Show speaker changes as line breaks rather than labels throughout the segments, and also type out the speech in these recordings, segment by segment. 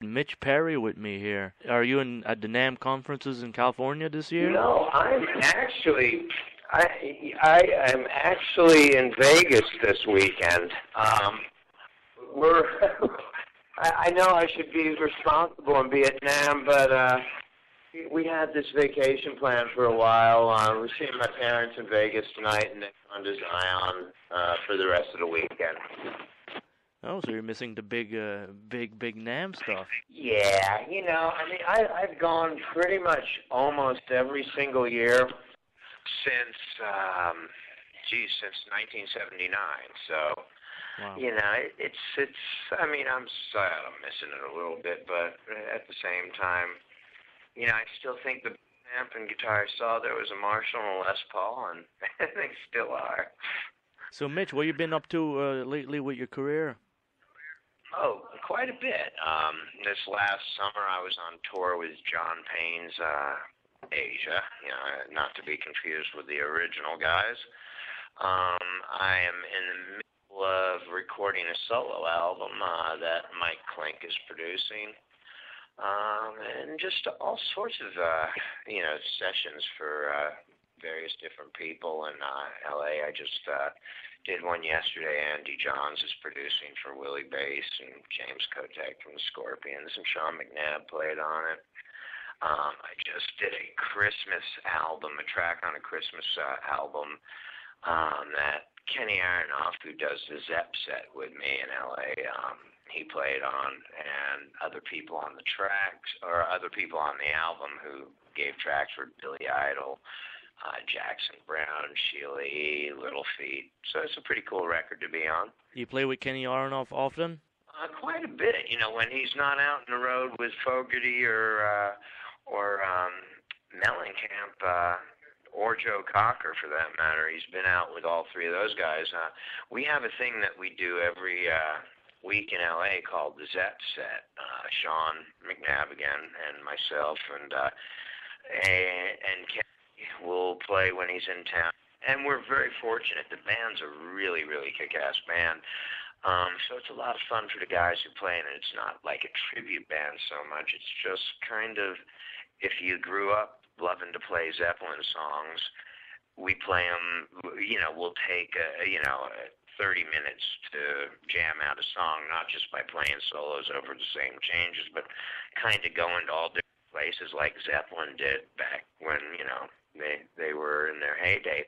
Mitch Perry with me here. Are you at the NAMM conferences in California this year?
No, I am actually in Vegas this weekend. We're I know I should be responsible in Vietnam, but we had this vacation plan for a while. We're seeing my parents in Vegas tonight, and then going to Zion for the rest of the weekend.
Oh, so you're missing the big NAMM stuff.
Yeah, I've gone pretty much almost every single year since 1979. So,
wow.
I'm missing it a little bit, but at the same time, I still think the amp and guitar I saw there was a Marshall and a Les Paul, and they still are.
So, Mitch, what you been up to lately with your career?
Oh, quite a bit. This last summer I was on tour with John Payne's Asia, not to be confused with the original guys. I am in the middle of recording a solo album that Mike Klink is producing. And just all sorts of, sessions for various different people in L.A. I just did one yesterday. Andy Johns is producing for Willie Bass, and James Kotek from the Scorpions, and Sean McNabb played on it. I just did a Christmas album, a track on a Christmas album that Kenny Aronoff, who does the Zepp set with me in L.A., he played on, and other people on the tracks, or other people on the album who gave tracks for Billy Idol, Jackson Brown, Sheila E., Little Feat. So it's a pretty cool record to be on.
You play with Kenny Aronoff often?
Quite a bit. When he's not out on the road with Fogerty or Mellencamp, or Joe Cocker, for that matter. He's been out with all three of those guys. We have a thing that we do every week in L.A. called the Zepp Set. Sean McNabb again, and myself, and Kenny will play when he's in town. And we're very fortunate. The band's a really, really kick-ass band. So it's a lot of fun for the guys who play, and it's not like a tribute band so much. It's just kind of, if you grew up loving to play Zeppelin songs, we play them, we'll take 30 minutes to jam out a song, not just by playing solos over the same changes, but kind of going to all different places like Zeppelin did back when, they were in their heyday.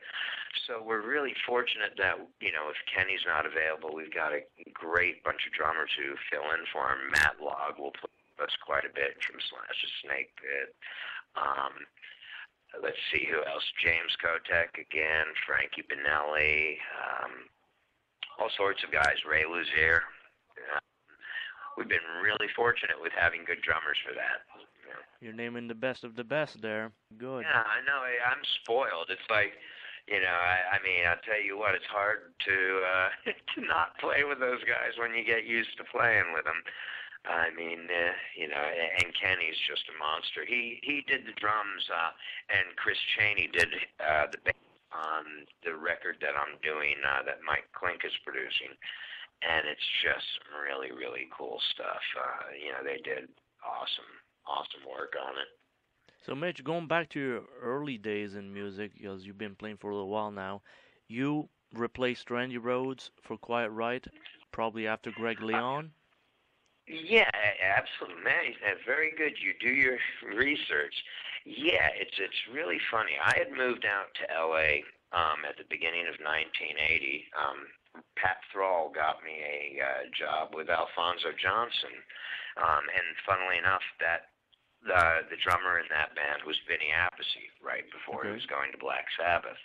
So we're really fortunate that, if Kenny's not available, we've got a great bunch of drummers who fill in for him. Matt Logg will play with us quite a bit from Slash the Snake Pit. Let's see who else. James Kotek again, Frankie Benelli, all sorts of guys. Ray Luzier. We've been really fortunate with having good drummers for that.
You're naming the best of the best there. Good.
Yeah, I know. I'm spoiled. It's like, I'll tell you what, it's hard to to not play with those guys when you get used to playing with them. And Kenny's just a monster. He did the drums, and Chris Chaney did the bass on the record that I'm doing, that Mike Klink is producing. And it's just some really, really cool stuff. They did awesome work on it.
So, Mitch, going back to your early days in music, because you've been playing for a little while now, you replaced Randy Rhoads for Quiet Riot, probably after Greg Leon?
Yeah, absolutely, man. Very good. You do your research. Yeah, it's really funny. I had moved out to L.A. At the beginning of 1980. Pat Thrall got me a job with Alphonso Johnson, and funnily enough, that the drummer in that band was Vinny Appice right before he was going to Black Sabbath.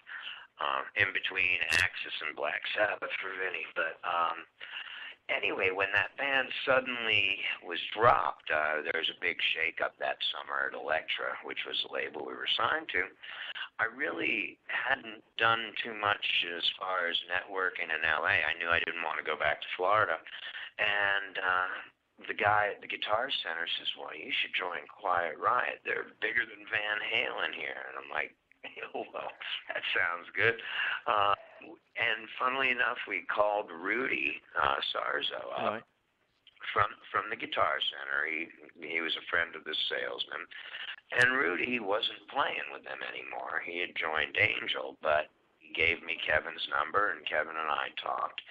In between Axis and Black Sabbath for Vinny, but. Anyway, when that band suddenly was dropped, there was a big shake-up that summer at Elektra, which was the label we were signed to. I really hadn't done too much as far as networking in L.A. I knew I didn't want to go back to Florida. And the guy at the Guitar Center says, well, you should join Quiet Riot. They're bigger than Van Halen here. And I'm like, well, that sounds good. And funnily enough, we called Rudy Sarzo up from the Guitar Center. He was a friend of the salesman, and Rudy wasn't playing with them anymore. He had joined Angel, but he gave me Kevin's number, and Kevin and I talked.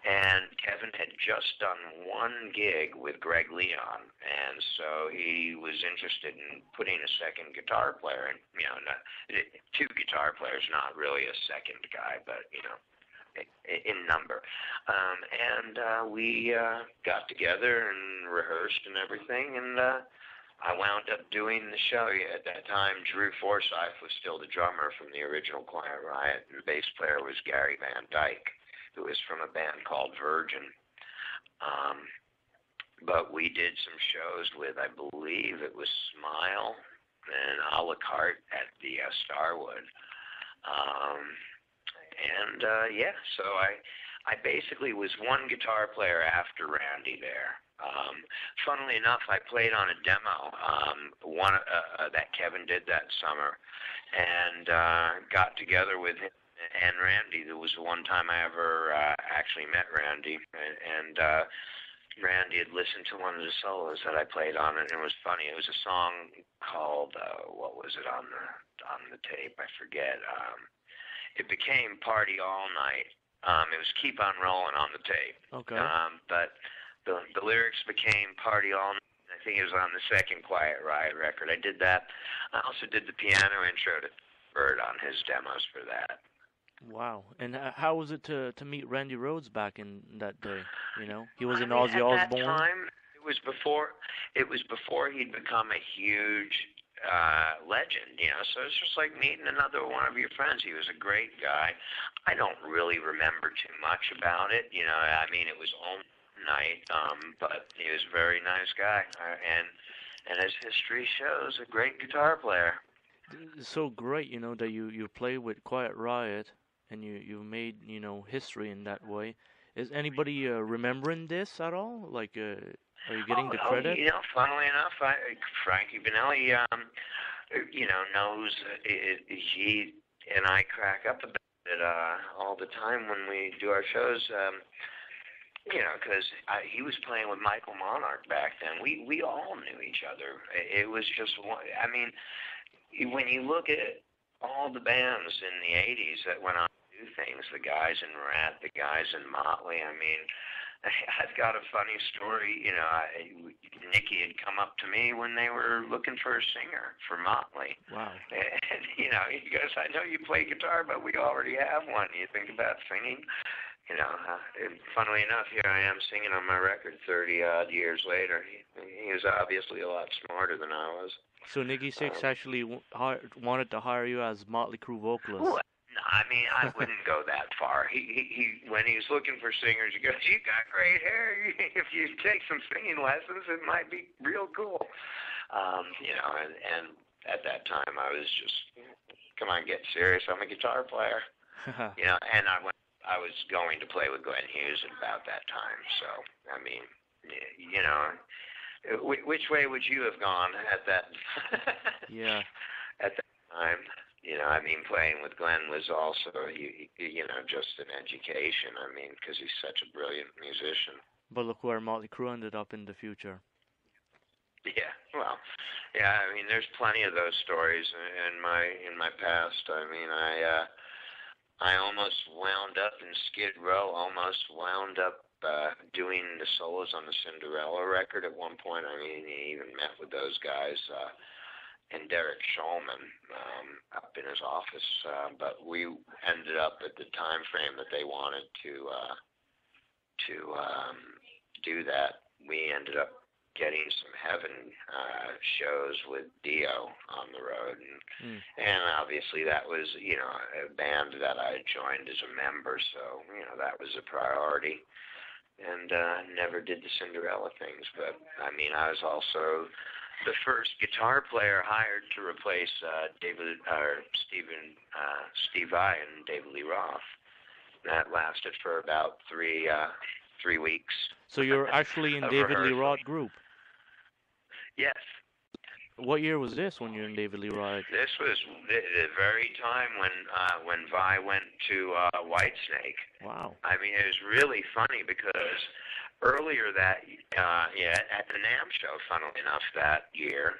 And Kevin had just done one gig with Greg Leon, and so he was interested in putting a second guitar player in. Two guitar players, not really a second guy, but in number. We got together and rehearsed and everything, and I wound up doing the show. At that time, Drew Forsythe was still the drummer from the original Quiet Riot, and the bass player was Gary Van Dyke, who was from a band called Virgin. But we did some shows with, I believe it was Smile and A La Carte at the Starwood. So I basically was one guitar player after Randy there. Funnily enough, I played on a demo that Kevin did that summer, and got together with him and Randy. There was one time I ever actually met Randy, and Randy had listened to one of the solos that I played on it, and it was funny. It was a song called what was it on the tape? I forget. It became Party All Night. It was Keep on Rolling on the tape.
Okay.
But the lyrics became Party All Night. I think it was on the second Quiet Riot record. I did that. I also did the piano intro to Bird on his demos for that.
Wow. And how was it to meet Randy Rhoads back in that day? He was in Ozzy Osbourne.
At that time, it was before he'd become a huge legend. So it's just like meeting another one of your friends. He was a great guy. I don't really remember too much about it. It was only night, but he was a very nice guy, and as history shows, a great guitar player.
It's so great, that you play with Quiet Riot, and you made history in that way. Is anybody remembering this at all? Like, are you getting the credit?
Funnily enough, Frankie Vanelli, knows he and I crack up about it all the time when we do our shows. Because he was playing with Michael Monarch back then. We all knew each other. It was just one. When you look at all the bands in the 80s that went on to do things, the guys in Rat, the guys in Motley, I've got a funny story. Nicky had come up to me when they were looking for a singer for Motley.
Wow.
And, he goes, I know you play guitar, but we already have one. You think about singing? And funnily enough, here I am singing on my record 30-odd years later. He was obviously a lot smarter than I was.
So Nicky Six actually wanted to hire you as Motley Crue vocalist?
Well, no, I wouldn't go that far. He when he was looking for singers, he goes, you got great hair. If you take some singing lessons, it might be real cool. And at that time, I was just, come on, get serious. I'm a guitar player. And I was going to play with Glenn Hughes at about that time. So, which way would you have gone at that?
Yeah.
At that time, playing with Glenn was also, just an education. Because he's such a brilliant musician.
But look where Motley Crue ended up in the future.
Yeah, well, there's plenty of those stories in my past. I almost wound up in Skid Row, almost wound up doing the solos on the Cinderella record at one point. He even met with those guys and Derek Shulman up in his office. But we ended up at the time frame that they wanted to do that. We ended up getting some Heaven shows with Dio on the road, and obviously that was a band that I had joined as a member, so that was a priority, and never did the Cinderella things. But I was also the first guitar player hired to replace Steve Vai and David Lee Roth. That lasted for about 3 weeks.
So you're actually in David Lee Roth group?
Yes.
What year was this when you were in David Lee Roth?
This was the very time when Vi went to Whitesnake.
Wow.
It was really funny because earlier that, yeah, at the NAMM show, funnily enough, that year,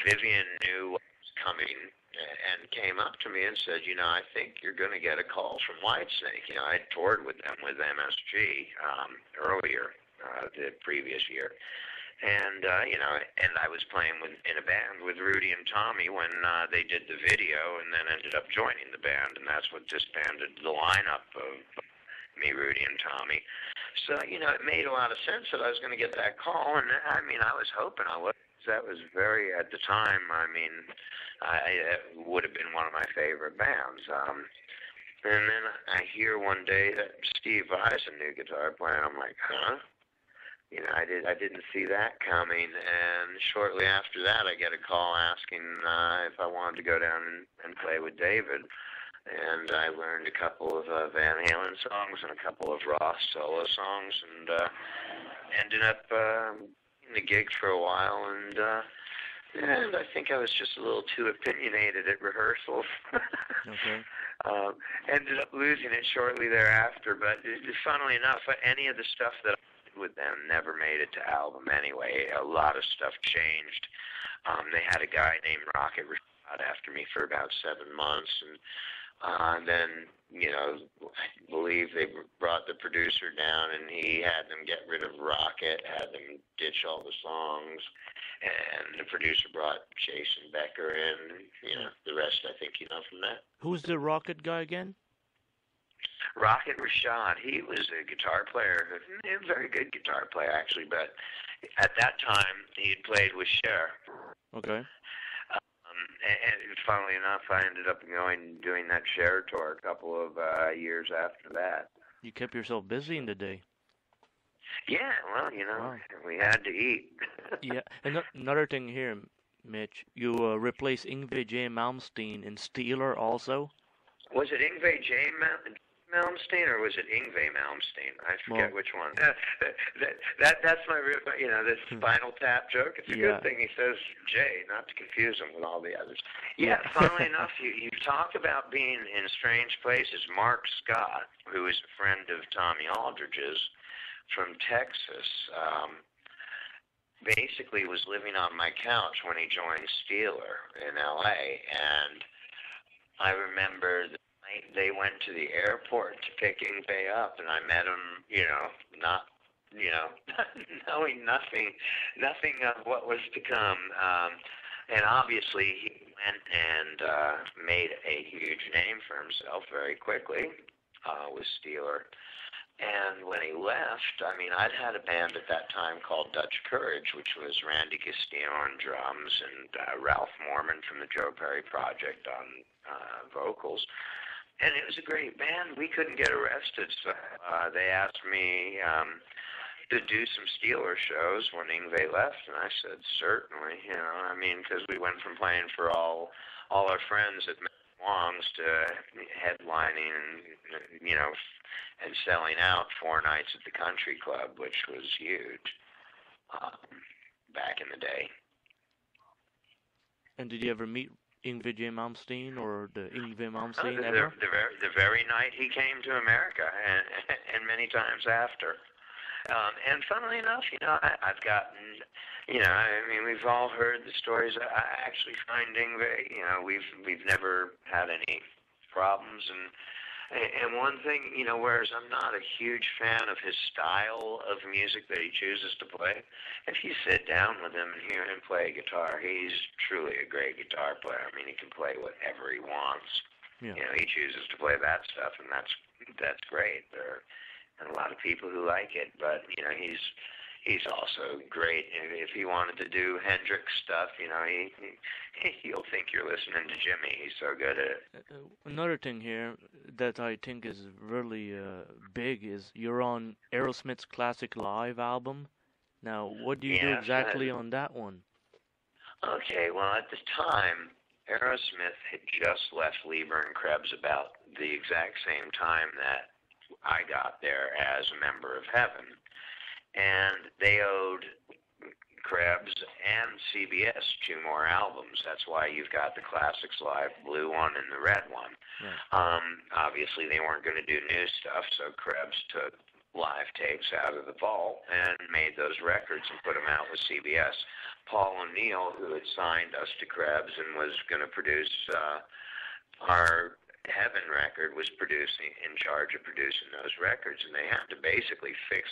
Vivian knew what was coming and came up to me and said, you know, I think you're going to get a call from Whitesnake. You know, I toured with them with MSG earlier the previous year. And, you know, and I was playing in a band with Rudy and Tommy when they did the video and then ended up joining the band. And that's what disbanded the lineup of me, Rudy, and Tommy. So, you know, it made a lot of sense that I was going to get that call. And, I mean, I was hoping I would. That was very, at the time, I mean, it would have been one of my favorite bands. And then I hear one day that Steve Vai's a new guitar player, and I'm like, huh? You know, I didn't see that coming. And shortly after that, I get a call asking if I wanted to go down and play with David. And I learned a couple of Van Halen songs and a couple of Ross solo songs, and ended up the gig for a while, and I think I was just a little too opinionated at rehearsals.
Okay.
Ended up losing it shortly thereafter, but funnily enough, any of the stuff that I did with them never made it to album anyway. A lot of stuff changed. They had a guy named Rocket Rashad after me for about 7 months, and then, you know, I believe they brought the producer down, and he had them get rid of Rocket, had them ditch all the songs, and the producer brought Jason Becker in. You know, the rest I think you know from that.
Who's the Rocket guy again?
Rocket Rashad, he was a guitar player, a very good guitar player actually, but at that time he had played with Cher.
Okay.
And funnily enough, I ended up doing that Cher tour a couple of years after that.
You kept yourself busy in the day.
Yeah, well, you know,
Wow.
we had to eat.
Yeah, and another thing here, Mitch, you replaced Yngwie J. Malmsteen in Steeler also?
Was it Yngwie J. Malmsteen or was it Yngwie Malmsteen? I forget which one. That's my, you know, this Spinal Tap joke. It's a good thing he says J, not to confuse him with all the others. Yeah, funnily enough, you talk about being in strange places. Mark Scott, who is a friend of Tommy Aldridge's from Texas, basically was living on my couch when he joined Steeler in L.A., and I remember the night they went to the airport to pick Yngwie up, and I met him, you know, not, you know, knowing nothing of what was to come. And obviously he went and made a huge name for himself very quickly with Steeler. And when he left, I mean, I'd had a band at that time called Dutch Courage, which was Randy Castillo on drums and Ralph Mormon from the Joe Perry Project on vocals. And it was a great band. We couldn't get arrested, so they asked me to do some Steeler shows when Yngwie left, and I said, certainly, you know, I mean, because we went from playing for all our friends at Wong's to headlining and, you know, and selling out 4 nights at the Country Club, which was huge back in the day.
And did you ever meet Yngwie J. Malmsteen or the Yngwie Malmsteen ever?
The very night he came to America, and many times after. And funnily enough, you know, I've gotten, you know, I mean, we've all heard the stories. I actually find Yngwie, you know, we've never had any problems, and one thing, you know, whereas I'm not a huge fan of his style of music that he chooses to play, if you sit down with him and hear him play guitar, he's truly a great guitar player. I mean, he can play whatever he wants. Yeah. You know, he chooses to play that stuff, and that's great. There are a lot of people who like it, but, you know, he's also great. If he wanted to do Hendrix stuff, you know, you'll think you're listening to Jimmy. He's so good at it.
Another thing here that I think is really big is you're on Aerosmith's Classic Live album. Now, what do you do exactly on that one?
Okay, well, at the time, Aerosmith had just left Lieber and Krebs about the exact same time that I got there as a member of Heaven. And they owed Krebs and CBS 2 more albums. That's why you've got the Classics Live blue one and the red one. Yeah. Obviously, they weren't going to do new stuff, so Krebs took live tapes out of the vault and made those records and put them out with CBS. Paul O'Neill, who had signed us to Krebs and was going to produce our Heaven record, was in charge of producing those records, and they had to basically fix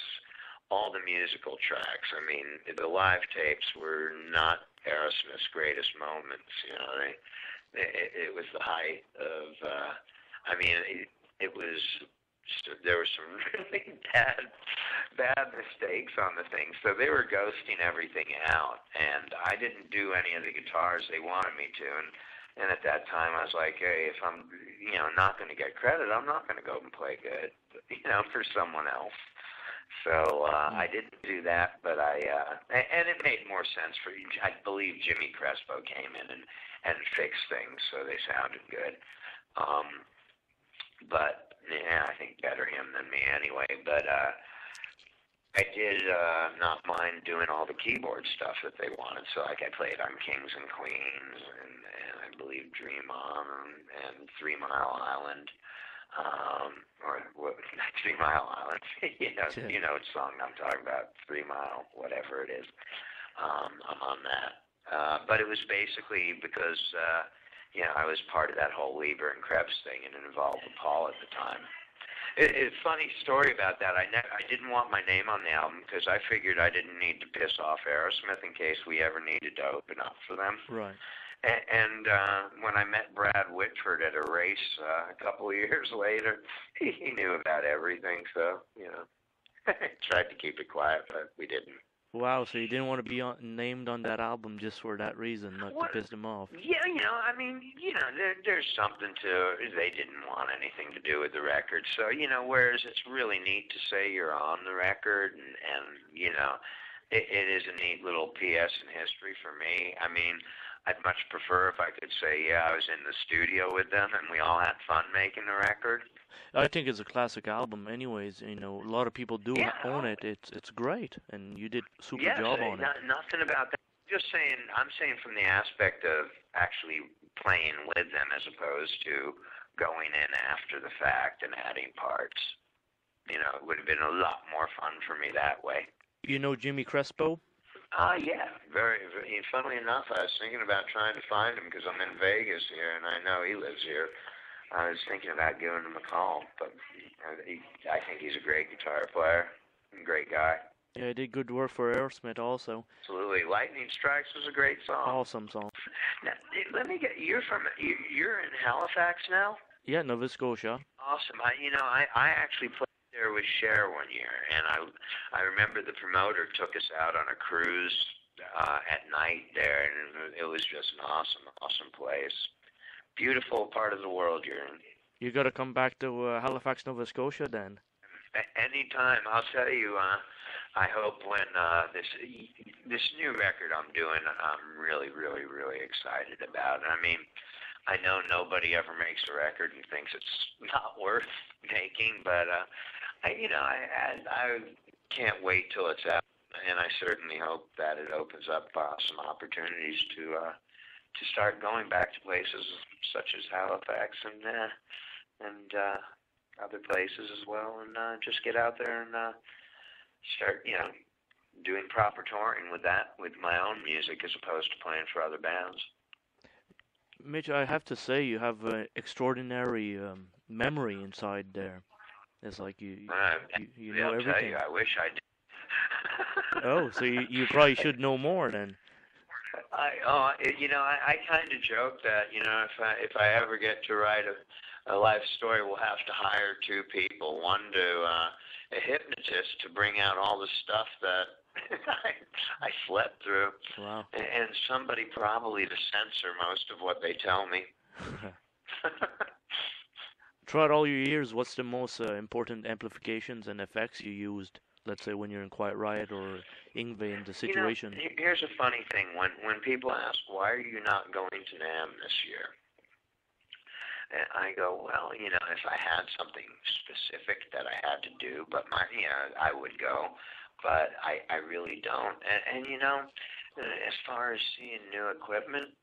all the musical tracks. I mean, the live tapes were not Aerosmith's greatest moments. You know, it was the height of. It was. There were some really bad mistakes on the thing, so they were ghosting everything out, and I didn't do any of the guitars they wanted me to, and at that time I was like, hey, if I'm, not going to get credit, I'm not going to go and play good, for someone else. So I didn't do that, but and it made more sense for, I believe Jimmy Crespo came in and fixed things so they sounded good. But yeah, I think better him than me anyway. But I did not mind doing all the keyboard stuff that they wanted. So like I played on Kings and Queens and I believe Dream On and 3 Mile Island. Or what, 3 Mile Island. you know what song I'm talking about, 3 Mile, whatever it is. I'm on that. But it was basically because I was part of that whole Lieber and Krebs thing, and it involved Paul at the time. It's a funny story about that. I didn't want my name on the album because I figured I didn't need to piss off Aerosmith in case we ever needed to open up for them.
Right.
And when I met Brad Whitford at a race a couple of years later, he knew about everything. So, tried to keep it quiet, but we didn't.
Wow, so you didn't want to be named on that album just for that reason, not to piss them off.
Yeah, there's something to it. They didn't want anything to do with the record. So, whereas it's really neat to say you're on the record and it is a neat little PS in history for me. I mean, I'd much prefer if I could say, yeah, I was in the studio with them and we all had fun making the record.
I think it's a classic album anyways. A lot of people do own it. It's great, and you did a super job on it.
Nothing about that. I'm saying from the aspect of actually playing with them as opposed to going in after the fact and adding parts. It would have been a lot more fun for me that way.
You know Jimmy Crespo?
Yeah, very, very. Funnily enough, I was thinking about trying to find him because I'm in Vegas here, and I know he lives here. I was thinking about giving him a call, but I think he's a great guitar player, great guy.
Yeah, he did good work for Aerosmith also.
Absolutely. Lightning Strikes was a great song.
Awesome song.
Now, let me get, you're in Halifax now?
Yeah, Nova Scotia.
Awesome. I actually played there with Cher one year, and I remember the promoter took us out on a cruise at night there, and it was just an awesome place. Beautiful part of the world you're in.
You got to come back to Halifax, Nova Scotia then.
Anytime. I'll tell you, I hope when this new record I'm doing, I'm really, really, really excited about. I mean, I know nobody ever makes a record and thinks it's not worth making, but I can't wait till it's out, and I certainly hope that it opens up some opportunities to start going back to places such as Halifax and other places as well, and just get out there and start, doing proper touring with my own music as opposed to playing for other bands.
Mitch, I have to say you have an extraordinary memory inside there. It's like you know everything.
Tell you, I wish I did.
Oh, so you probably should know more then.
I kind of joke that, if I ever get to write a life story, we'll have to hire 2 people. One a hypnotist to bring out all the stuff that I slept through.
Wow.
And somebody probably to censor most of what they tell me.
Throughout all your years, what's the most important amplifications and effects you used? Let's say when you're in Quiet Riot or Yngwie in the Situation.
Here's a funny thing. When people ask, why are you not going to NAMM this year? And I go, well, if I had something specific that I had to do, but I would go, but I really don't. And as far as seeing new equipment,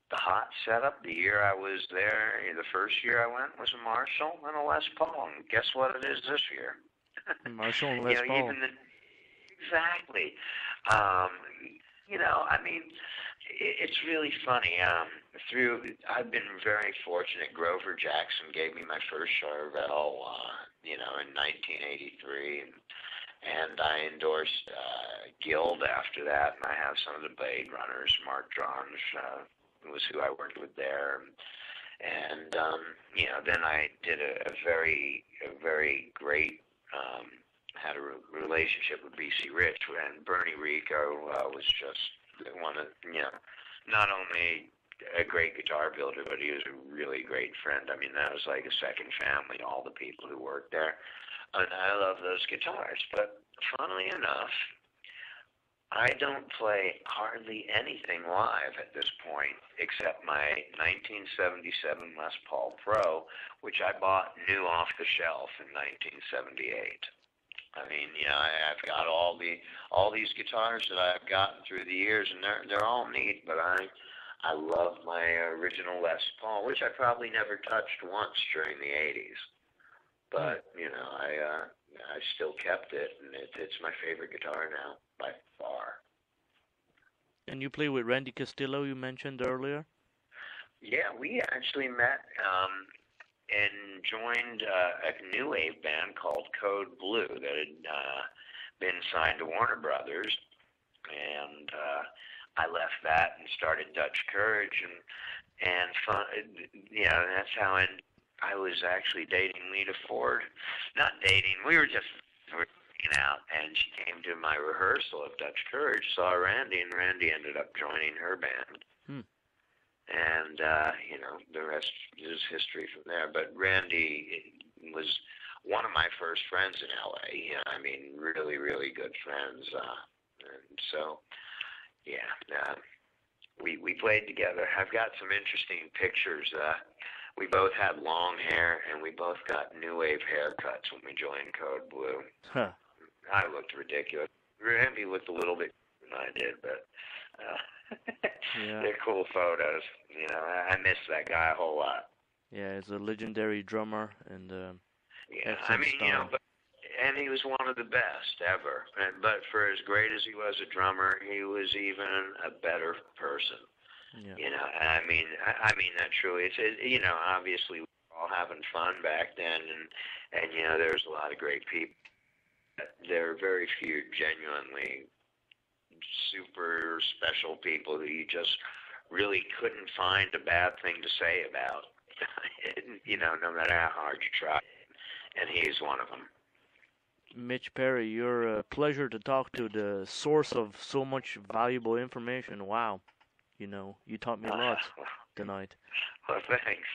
the hot setup, the year I was there, the first year I went was a Marshall and a Les Paul. And guess what it is this year?
Marshall and
You
Les
know,
Paul.
even the exactly. Um, you know, I mean, it's really funny. I've been very fortunate. Grover Jackson gave me my first Charvel, you know, in 1983, and I endorsed Guild after that, and I have some of the Blade Runners. Mark Drange was who I worked with there, and you know, then I did a very great. Had a relationship with BC Rich, and Bernie Rico was just one of, you know, not only a great guitar builder, but he was a really great friend. I mean, that was like a second family, all the people who worked there. And I love those guitars. But funnily enough, I don't play hardly anything live at this point except my 1977 Les Paul Pro, which I bought new off the shelf in 1978. I mean, you know, I've got all these guitars that I've gotten through the years, and they're all neat. But I love my original Les Paul, which I probably never touched once during the '80s. But you know, I still kept it, and it's my favorite guitar now by far.
And you play with Randy Castillo, you mentioned earlier.
Yeah, we actually met and joined a new wave band called Code Blue that had been signed to Warner Brothers, and I left that and started Dutch Courage, and fun, you know, that's how I was actually dating Lita Ford. Not dating, we were just working out, and she came to my rehearsal of Dutch Courage, saw Randy, and Randy ended up joining her band.
Hmm.
And, you know, the rest is history from there. But Randy was one of my first friends in L.A. You know, I mean, really, really good friends. And so, yeah, we played together. I've got some interesting pictures. We both had long hair, and we both got new wave haircuts when we joined Code Blue.
Huh.
I looked ridiculous. Randy looked a little bit than I did, but...
Yeah.
They're cool photos. You know, I miss that guy a whole lot.
Yeah, he's a legendary drummer and
Yeah, I
excellent
mean, you know,
style.
and he was one of the best ever. But for as great as he was a drummer, he was even a better person.
Yeah.
You know, and I mean that truly. You know, obviously we were all having fun back then, and you know, there's a lot of great people. There are very few genuinely super special people who you just really couldn't find a bad thing to say about. You know, no matter how hard you try. And he's one of them.
Mitch Perry, you're a pleasure to talk to, the source of so much valuable information. Wow. You know, you taught me a lot tonight.
Well, thanks.